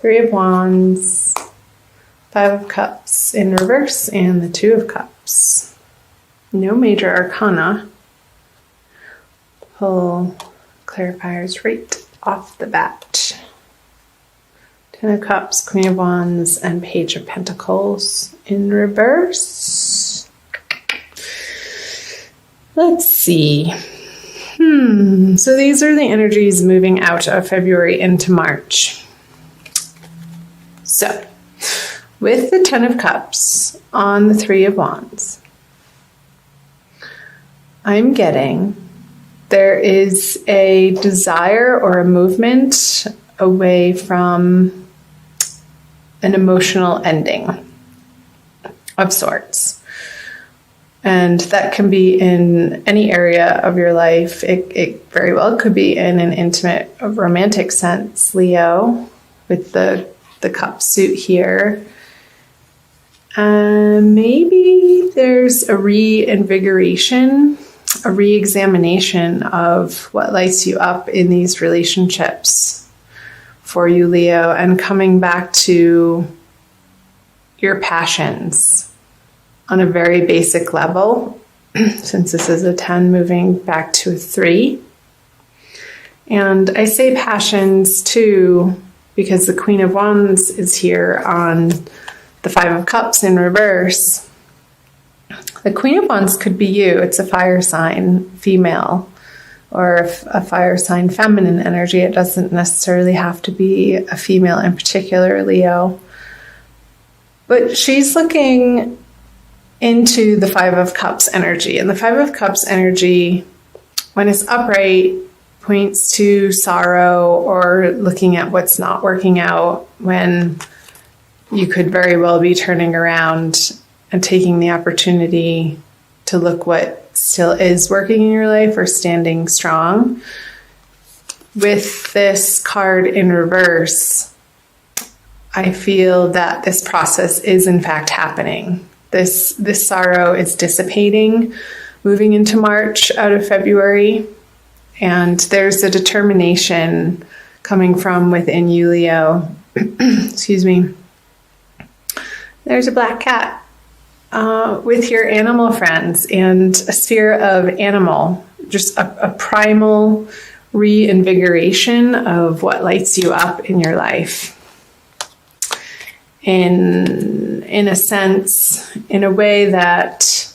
Three of Wands, Five of Cups in reverse, and the Two of Cups. No major arcana. Pull clarifiers right off the bat. Ten of Cups, Queen of Wands, and Page of Pentacles in reverse. Let's see. So these are the energies moving out of February into March. So, with the Ten of Cups on the Three of Wands, I'm getting there is a desire or a movement away from an emotional ending of sorts. And that can be in any area of your life. It very well could be in an intimate, romantic sense, Leo, with the cup suit here. Maybe there's a reinvigoration, a re-examination of what lights you up in these relationships for you, Leo, and coming back to your passions on a very basic level, since this is a 10 moving back to a 3. And I say passions too, because the Queen of Wands is here on the Five of Cups in reverse. The Queen of Wands could be you. It's a fire sign, female, or a fire sign, feminine energy. It doesn't necessarily have to be a female in particular, Leo. But she's looking into the Five of Cups energy. And the Five of Cups energy, when it's upright, points to sorrow or looking at what's not working out, when you could very well be turning around and taking the opportunity to look what still is working in your life or standing strong. With this card in reverse, I feel that this process is in fact happening. This sorrow is dissipating, moving into March out of February, and there's a determination coming from within you, Leo. Excuse me. There's a black cat with your animal friends and a sphere of animal, just a primal reinvigoration of what lights you up in your life. In a sense, in a way that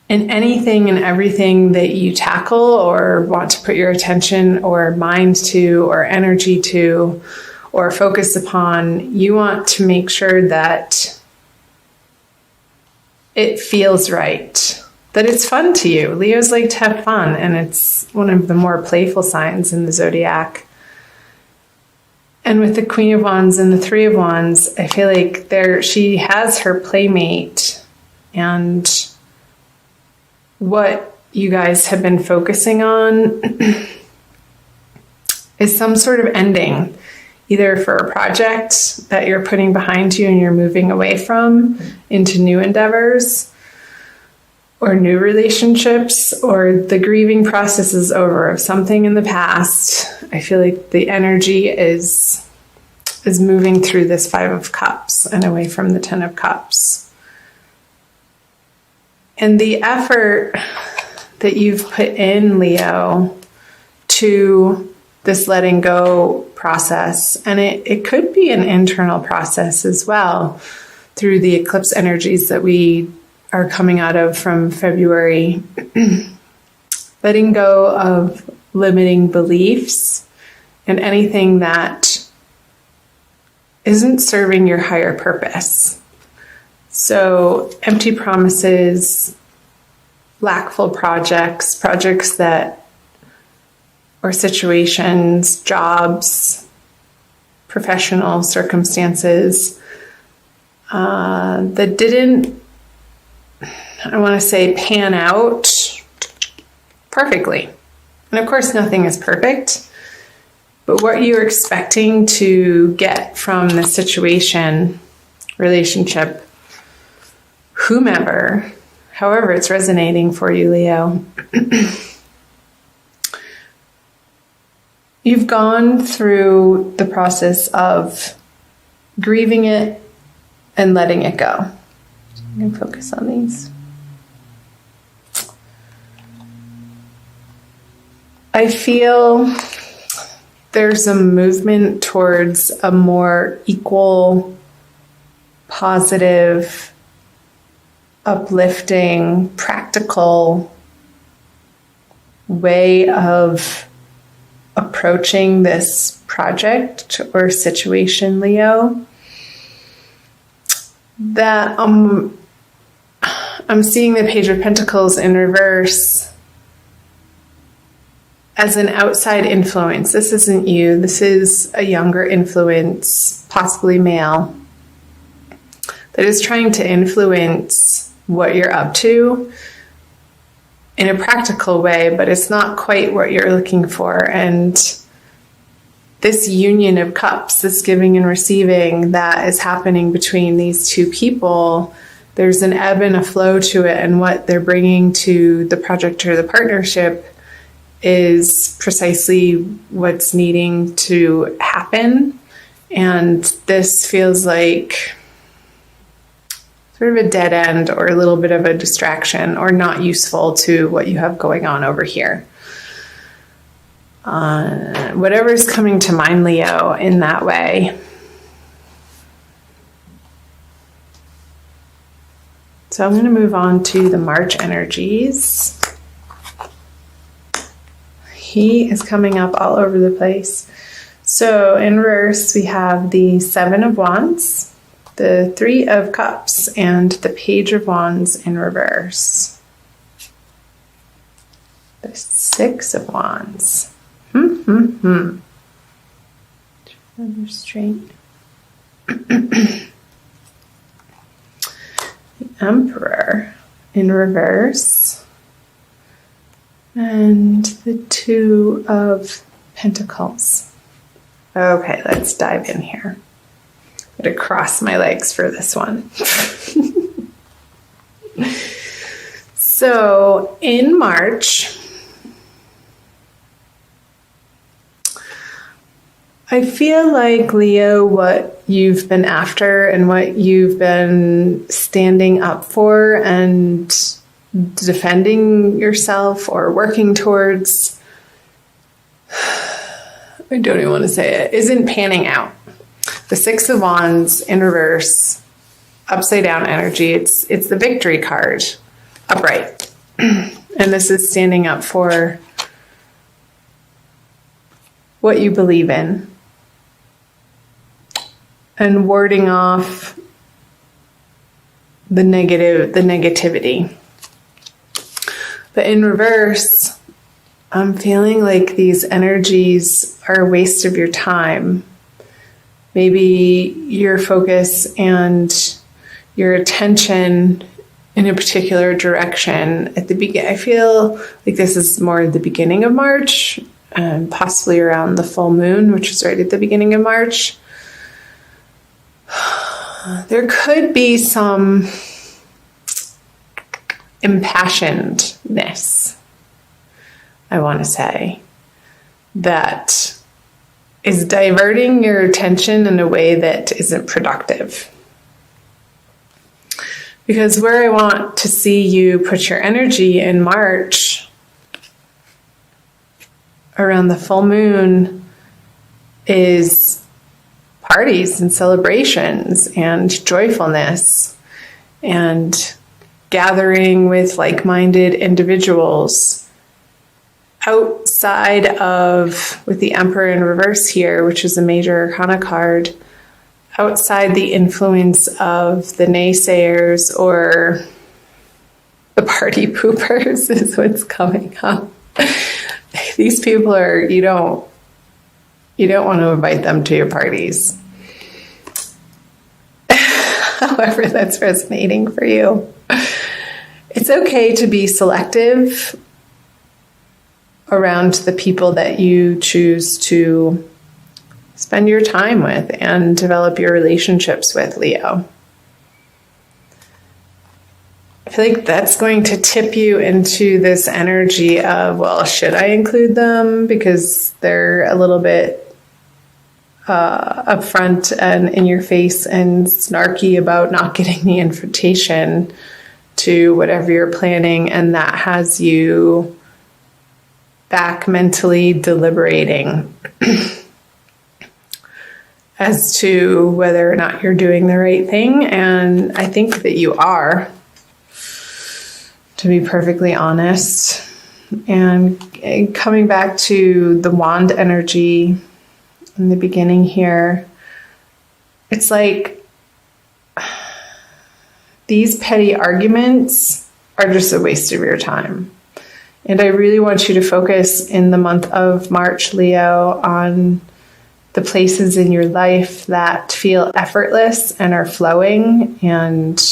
in anything and everything that you tackle or want to put your attention or mind to or energy to or focus upon, you want to make sure that it feels right, that it's fun to you. Leos like to have fun, and it's one of the more playful signs in the zodiac. And with the Queen of Wands and the Three of Wands, I feel like she has her playmate, and what you guys have been focusing on is some sort of ending, either for a project that you're putting behind you and you're moving away from into new endeavors or new relationships, or the grieving process is over of something in the past. I feel like the energy is moving through this Five of Cups and away from the Ten of Cups. And the effort that you've put in, Leo, to this letting go process, and it could be an internal process as well through the eclipse energies that we are coming out of from February. Letting go of limiting beliefs and anything that isn't serving your higher purpose. So empty promises, lackful projects that, or situations, jobs, professional circumstances that didn't, I want to say, pan out perfectly. And of course, nothing is perfect, but what you're expecting to get from the situation, relationship, whomever, however it's resonating for you, Leo, you've gone through the process of grieving it and letting it go. I'm going to focus on these. I feel there's a movement towards a more equal, positive, uplifting, practical way of approaching this project or situation, Leo. That I'm seeing the Page of Pentacles in reverse as an outside influence. This isn't you. This is a younger influence, possibly male, that is trying to influence what you're up to in a practical way, but it's not quite what you're looking for. And this union of cups, this giving and receiving that is happening between these two people, there's an ebb and a flow to it, and what they're bringing to the project or the partnership is precisely what's needing to happen. And this feels like sort of a dead end or a little bit of a distraction or not useful to what you have going on over here. Whatever's coming to mind, Leo, in that way. So I'm going to move on to the March energies. He is coming up all over the place. So in reverse, we have the Seven of Wands, the Three of Cups, and the Page of Wands in reverse. The Six of Wands. Straight. The Emperor in reverse. And the Two of Pentacles. Okay, let's dive in here. I'm going to cross my legs for this one. So in March, I feel like, Leo, what you've been after and what you've been standing up for and defending yourself or working towards, I don't even want to say it, isn't panning out. The Six of Wands in reverse, upside down energy. It's the victory card, upright. And this is standing up for what you believe in and warding off the negativity. But in reverse, I'm feeling like these energies are a waste of your time. Maybe your focus and your attention in a particular direction at the beginning. I feel like this is more the beginning of March, and possibly around the full moon, which is right at the beginning of March. There could be some impassionedness, I want to say, that is diverting your attention in a way that isn't productive. Because where I want to see you put your energy in March, around the full moon, is parties and celebrations and joyfulness and gathering with like-minded individuals outside of, with the Emperor in reverse here, which is a major arcana card, outside the influence of the naysayers or the party poopers is what's coming up. These people are, you don't want to invite them to your parties. However that's resonating for you. It's okay to be selective around the people that you choose to spend your time with and develop your relationships with, Leo. I feel like that's going to tip you into this energy of, well, should I include them? Because they're a little bit upfront and in your face and snarky about not getting the invitation to whatever you're planning. And that has you back mentally deliberating as to whether or not you're doing the right thing. And I think that you are, to be perfectly honest. And coming back to the wand energy in the beginning here, it's like these petty arguments are just a waste of your time. And I really want you to focus in the month of March, Leo, on the places in your life that feel effortless and are flowing and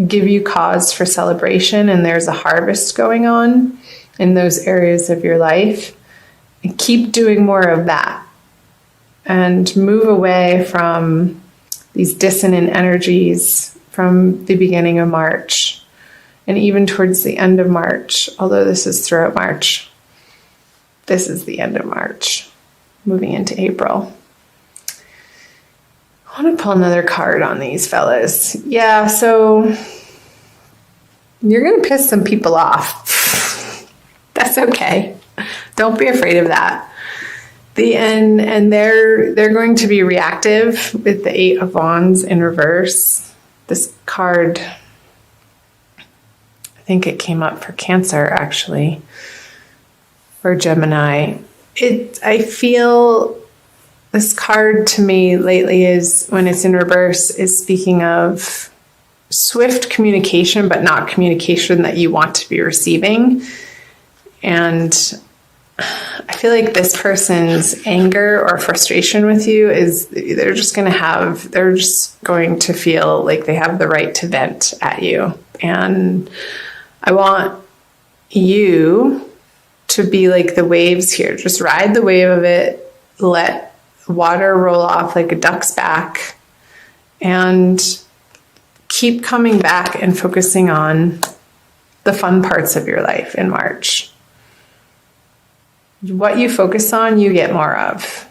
give you cause for celebration. And there's a harvest going on in those areas of your life. And keep doing more of that. And move away from these dissonant energies from the beginning of March and even towards the end of March, although this is throughout March. This is the end of March, moving into April. I want to pull another card on these fellas. Yeah, so you're going to piss some people off. That's okay. Don't be afraid of that. And they're going to be reactive with the Eight of Wands in reverse. This card, I think it came up for Cancer, actually, for Gemini. I feel this card to me lately is, when it's in reverse, is speaking of swift communication, but not communication that you want to be receiving. And I feel like this person's anger or frustration with you is they're just going to feel like they have the right to vent at you. And I want you to be like the waves here. Just ride the wave of it. Let water roll off like a duck's back. And keep coming back and focusing on the fun parts of your life in March. What you focus on, you get more of.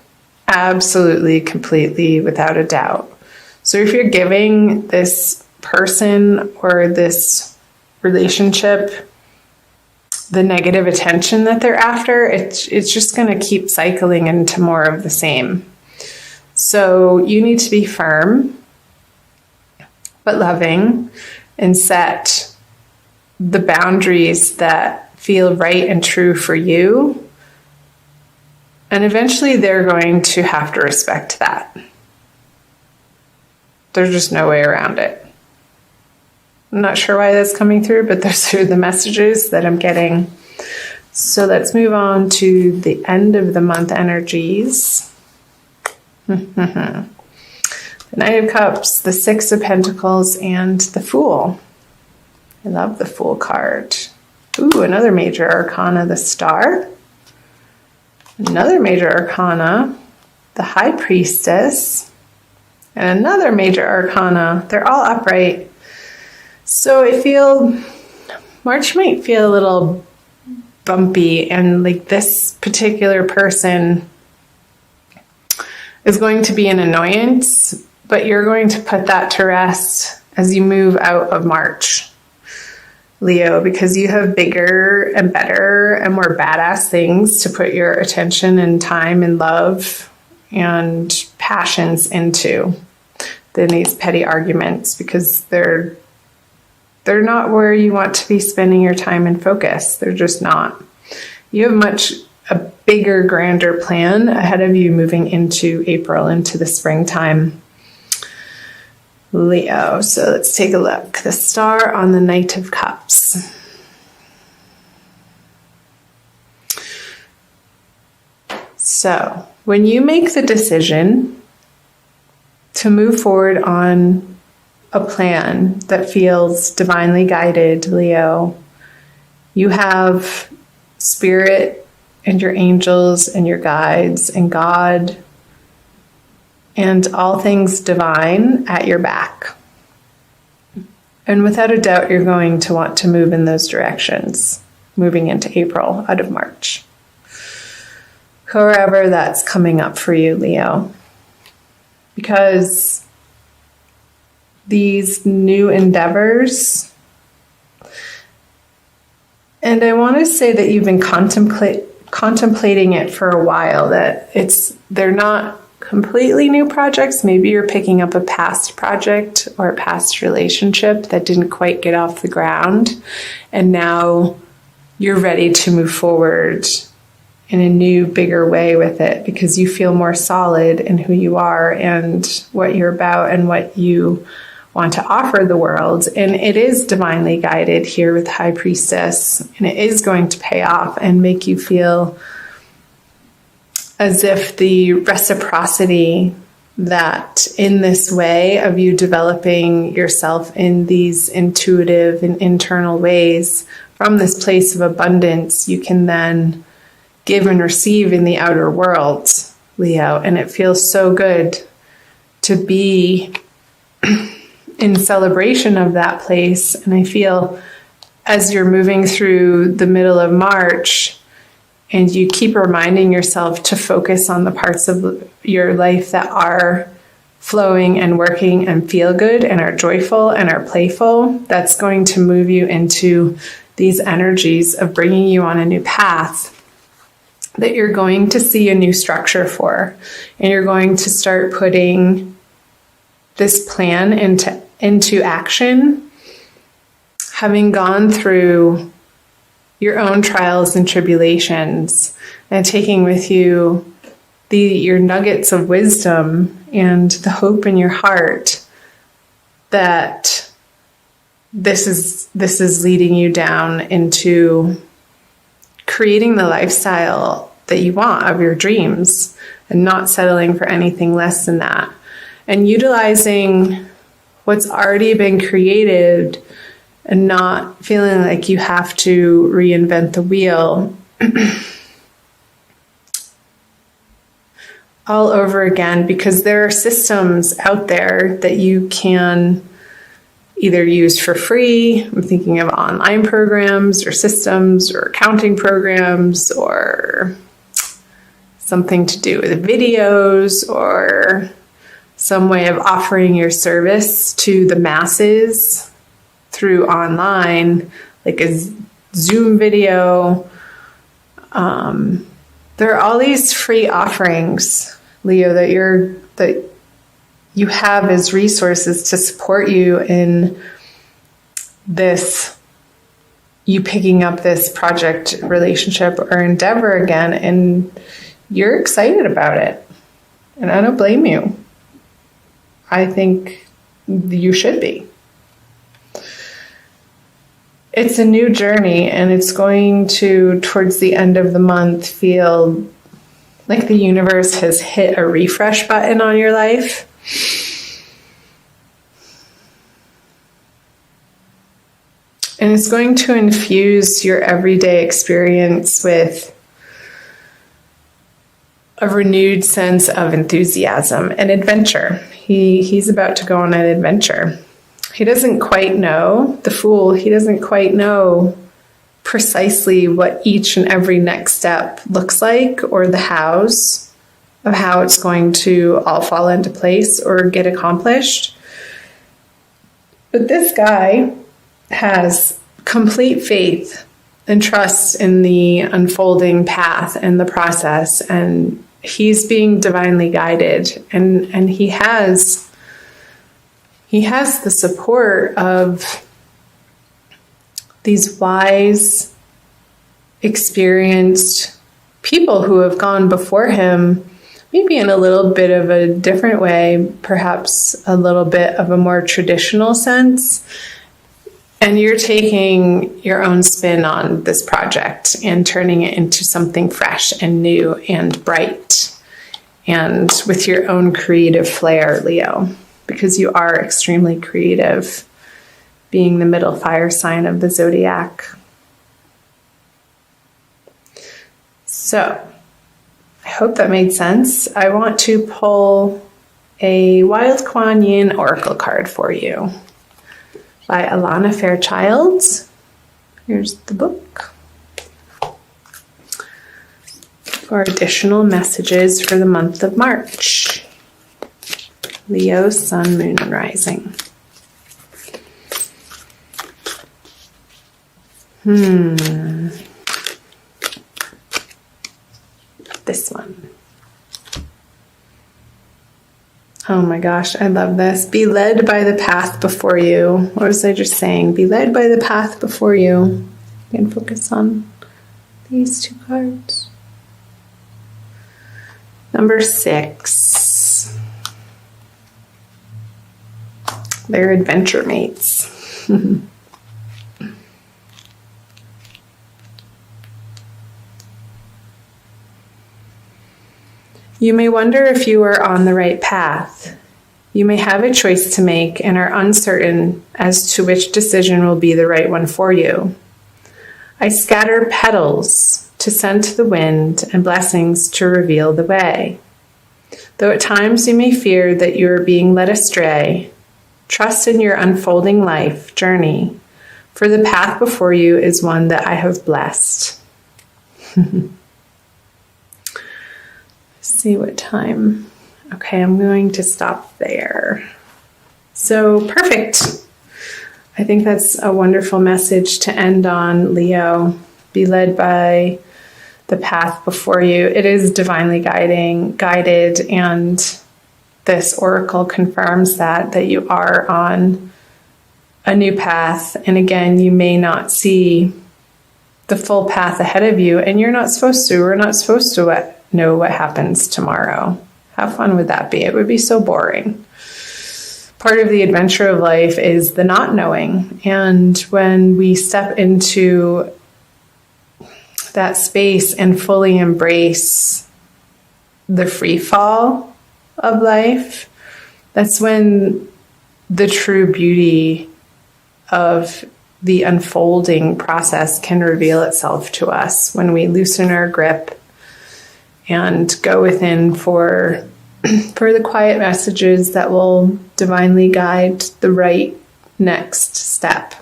Absolutely, completely, without a doubt. So if you're giving this person or this relationship the negative attention that they're after, it's just going to keep cycling into more of the same. So you need to be firm, but loving, and set the boundaries that feel right and true for you. And eventually they're going to have to respect that. There's just no way around it. I'm not sure why that's coming through, but those are the messages that I'm getting. So let's move on to the end of the month energies. The Knight of Cups, the Six of Pentacles, and the Fool. I love the Fool card. Ooh, another major arcana, the Star. Another major arcana, the High Priestess. And another major arcana. They're all upright. So March might feel a little bumpy, and like this particular person is going to be an annoyance, but you're going to put that to rest as you move out of March, Leo, because you have bigger and better and more badass things to put your attention and time and love and passions into than these petty arguments, because they're not where you want to be spending your time and focus. They're just not. You have a bigger, grander plan ahead of you moving into April, into the springtime, Leo. So let's take a look. The Star on the Knight of Cups. So when you make the decision to move forward on a plan that feels divinely guided, Leo, you have Spirit and your angels and your guides and God and all things divine at your back. And without a doubt, you're going to want to move in those directions, moving into April out of March. However that's coming up for you, Leo. Because these new endeavors, and I want to say that you've been contemplating it for a while, that they're not completely new projects. Maybe you're picking up a past project or a past relationship that didn't quite get off the ground, and now you're ready to move forward in a new, bigger way with it because you feel more solid in who you are and what you're about and what you want to offer the world. And it is divinely guided here with High Priestess, and it is going to pay off and make you feel as if the reciprocity that in this way of you developing yourself in these intuitive and internal ways from this place of abundance, you can then give and receive in the outer world, Leo. And it feels so good to be in celebration of that place. And I feel as you're moving through the middle of March and you keep reminding yourself to focus on the parts of your life that are flowing and working and feel good and are joyful and are playful, that's going to move you into these energies of bringing you on a new path that you're going to see a new structure for. And you're going to start putting this plan into action, having gone through your own trials and tribulations and taking with you your nuggets of wisdom and the hope in your heart that this is leading you down into creating the lifestyle that you want of your dreams and not settling for anything less than that, and utilizing what's already been created and not feeling like you have to reinvent the wheel all over again, because there are systems out there that you can either use for free. I'm thinking of online programs or systems or accounting programs or something to do with videos or some way of offering your service to the masses through online, like a Zoom video. There are all these free offerings, Leo, that you have as resources to support you in this, you picking up this project, relationship, or endeavor again, and you're excited about it. And I don't blame you. I think you should be. It's a new journey, and it's going to, towards the end of the month, feel like the universe has hit a refresh button on your life. And it's going to infuse your everyday experience with a renewed sense of enthusiasm and adventure. He's about to go on an adventure. He doesn't quite know, the Fool, he doesn't quite know precisely what each and every next step looks like or the hows of how it's going to all fall into place or get accomplished. But this guy has complete faith and trust in the unfolding path and the process, and he's being divinely guided, and he has the support of these wise, experienced people who have gone before him, maybe in a little bit of a different way, perhaps a little bit of a more traditional sense. And you're taking your own spin on this project and turning it into something fresh and new and bright and with your own creative flair, Leo, because you are extremely creative, being the middle fire sign of the zodiac. So, I hope that made sense. I want to pull a Wild Kuan Yin oracle card for you. by Alana Fairchild. Here's the book. For additional messages for the month of March. Leo, Sun, Moon, and Rising. This one. Oh my gosh, I love this. Be led by the path before you. What was I just saying? Be led by the path before you. You can focus on these two cards. Number 6. They're adventure mates. You may wonder if you are on the right path. You may have a choice to make and are uncertain as to which decision will be the right one for you. I scatter petals to send to the wind and blessings to reveal the way. Though at times you may fear that you are being led astray, trust in your unfolding life journey, for the path before you is one that I have blessed. See what time. Okay, I'm going to stop there. So perfect. I think that's a wonderful message to end on, Leo. Be led by the path before you. It is divinely guided, and this oracle confirms that you are on a new path. And again, you may not see the full path ahead of you, and you're not supposed to. We're not supposed to know what happens tomorrow. How fun would that be? It would be so boring. Part of the adventure of life is the not knowing. And when we step into that space and fully embrace the free fall of life, that's when the true beauty of the unfolding process can reveal itself to us, when we loosen our grip and go within for the quiet messages that will divinely guide the right next step.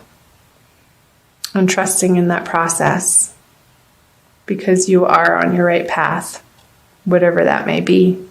And trusting in that process, because you are on your right path, whatever that may be.